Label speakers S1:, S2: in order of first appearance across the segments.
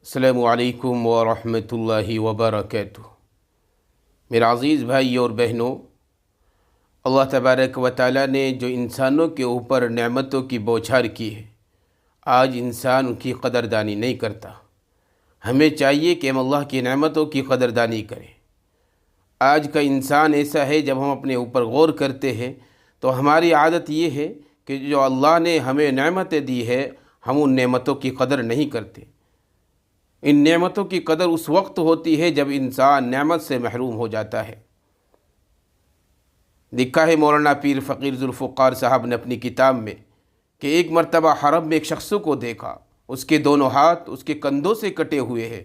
S1: السلام علیکم ورحمۃ اللہ وبرکاتہ۔ میرا عزیز بھائی اور بہنوں، اللہ تبارک و تعالیٰ نے جو انسانوں کے اوپر نعمتوں کی بوچھار کی ہے، آج انسان ان کی قدردانی نہیں کرتا۔ ہمیں چاہیے کہ ہم اللہ کی نعمتوں کی قدردانی کریں۔ آج کا انسان ایسا ہے، جب ہم اپنے اوپر غور کرتے ہیں تو ہماری عادت یہ ہے کہ جو اللہ نے ہمیں نعمتیں دی ہے، ہم ان نعمتوں کی قدر نہیں کرتے۔ ان نعمتوں کی قدر اس وقت ہوتی ہے جب انسان نعمت سے محروم ہو جاتا ہے۔ لکھا ہے مولانا پیر فقیر ذوالفقار صاحب نے اپنی کتاب میں کہ ایک مرتبہ حرم میں ایک شخص کو دیکھا، اس کے دونوں ہاتھ اس کے کندھوں سے کٹے ہوئے ہیں۔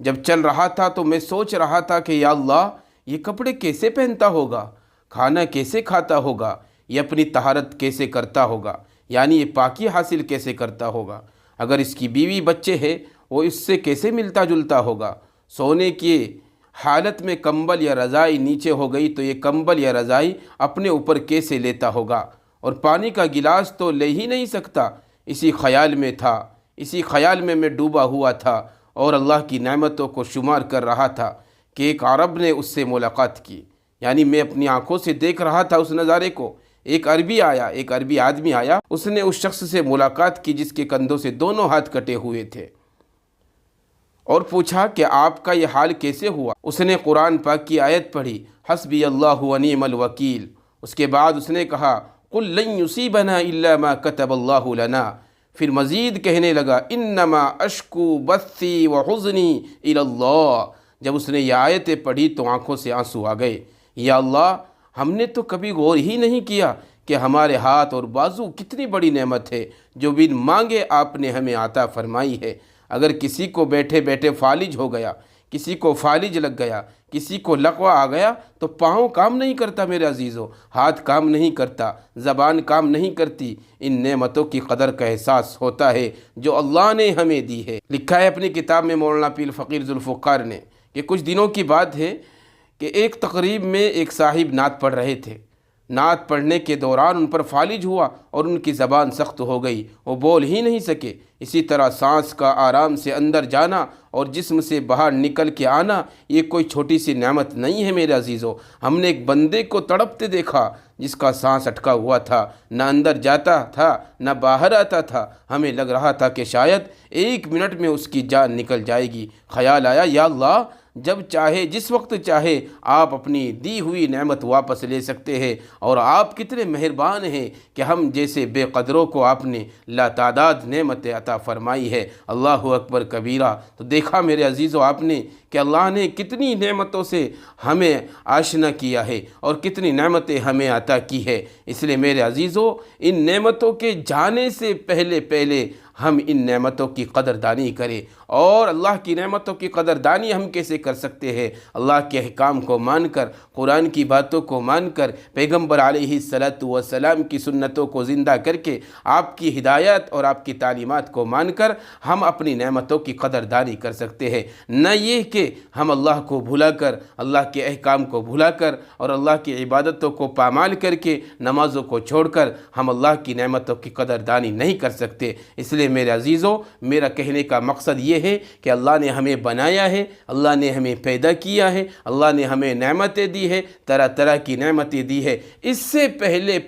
S1: جب چل رہا تھا تو میں سوچ رہا تھا کہ یا اللہ، یہ کپڑے کیسے پہنتا ہوگا، کھانا کیسے کھاتا ہوگا، یہ اپنی طہارت کیسے کرتا ہوگا، یعنی یہ پاکی حاصل کیسے کرتا ہوگا۔ اگر اس کی بیوی بچے ہیں، وہ اس سے کیسے ملتا جلتا ہوگا۔ سونے کی حالت میں کمبل یا رضائی نیچے ہو گئی تو یہ کمبل یا رضائی اپنے اوپر کیسے لیتا ہوگا، اور پانی کا گلاس تو لے ہی نہیں سکتا۔ اسی خیال میں تھا، اسی خیال میں ڈوبا ہوا تھا اور اللہ کی نعمتوں کو شمار کر رہا تھا کہ ایک عرب نے اس سے ملاقات کی، یعنی میں اپنی آنکھوں سے دیکھ رہا تھا اس نظارے کو۔ ایک عربی آدمی آیا، اس نے اس شخص سے ملاقات کی جس کے کندھوں سے دونوں ہاتھ کٹے ہوئے تھے، اور پوچھا کہ آپ کا یہ حال کیسے ہوا۔ اس نے قرآن پاک کی آیت پڑھی، حسبی اللہ ونعم الوکیل۔ اس کے بعد اس نے کہا، قل لن یصیبنا الا ما کتب اللہ لنا۔ پھر مزید کہنے لگا، انما اشکو بثی وحزنی الی اللہ۔ جب اس نے یہ آیتیں پڑھی تو آنکھوں سے آنسو آ گئے۔ یا اللہ، ہم نے تو کبھی غور ہی نہیں کیا کہ ہمارے ہاتھ اور بازو کتنی بڑی نعمت ہے جو بن مانگے آپ نے ہمیں عطا فرمائی ہے۔ اگر کسی کو بیٹھے بیٹھے فالج ہو گیا، کسی کو فالج لگ گیا، کسی کو لقوہ آ گیا تو پاؤں کام نہیں کرتا میرے عزیزو، ہاتھ کام نہیں کرتا، زبان کام نہیں کرتی۔ ان نعمتوں کی قدر کا احساس ہوتا ہے جو اللہ نے ہمیں دی ہے۔ لکھا ہے اپنی کتاب میں مولانا پیر فقیر ذوالفقار نے کہ کچھ دنوں کی بات ہے کہ ایک تقریب میں ایک صاحب نعت پڑھ رہے تھے۔ نعت پڑھنے کے دوران ان پر فالج ہوا اور ان کی زبان سخت ہو گئی، وہ بول ہی نہیں سکے۔ اسی طرح سانس کا آرام سے اندر جانا اور جسم سے باہر نکل کے آنا، یہ کوئی چھوٹی سی نعمت نہیں ہے میرے عزیزو۔ ہم نے ایک بندے کو تڑپتے دیکھا جس کا سانس اٹکا ہوا تھا، نہ اندر جاتا تھا نہ باہر آتا تھا۔ ہمیں لگ رہا تھا کہ شاید 1 منٹ میں اس کی جان نکل جائے گی۔ خیال آیا، یا اللہ، جب چاہے جس وقت چاہے آپ اپنی دی ہوئی نعمت واپس لے سکتے ہیں، اور آپ کتنے مہربان ہیں کہ ہم جیسے بے قدروں کو آپ نے لاتعداد نعمتیں عطا فرمائی ہے۔ اللہ اکبر کبیرہ۔ تو دیکھا میرے عزیزو آپ نے کہ اللہ نے کتنی نعمتوں سے ہمیں آشنا کیا ہے اور کتنی نعمتیں ہمیں عطا کی ہے۔ اس لیے میرے عزیزو، ان نعمتوں کے جانے سے پہلے ہم ان نعمتوں کی قدردانی کریں۔ اور اللہ کی نعمتوں کی قدردانی ہم کیسے کر سکتے ہیں؟ اللہ کے احکام کو مان کر، قرآن کی باتوں کو مان کر، پیغمبر علیہ السلام کی سنتوں کو زندہ کر کے، آپ کی ہدایت اور آپ کی تعلیمات کو مان کر ہم اپنی نعمتوں کی قدردانی کر سکتے ہیں۔ نہ یہ کہ ہم اللہ کو بھلا کر، اللہ کے احکام کو بھلا کر اور اللہ کی عبادتوں کو پامال کر کے، نمازوں کو چھوڑ کر ہم اللہ کی نعمتوں کی قدردانی نہیں کر سکتے۔ اس لیے میرے عزیزو، میرا کہنے کا مقصد یہ ہے کہ اللہ نے ہمیں بنایا ہے، اللہ نے ہمیں پیدا کیا ہے، اللہ نے ہمیں نعمتیں دی ہے، طرح طرح کی نعمتیں دی ہے۔ اس سے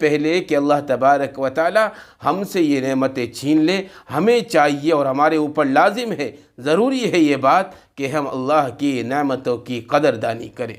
S1: پہلے کہ اللہ تبارک و تعالی ہم سے یہ نعمتیں چھین لے، ہمیں چاہیے اور ہمارے اوپر لازم ہے، ضروری ہے یہ بات کہ ہم اللہ کی نعمتوں کی قدردانی کریں۔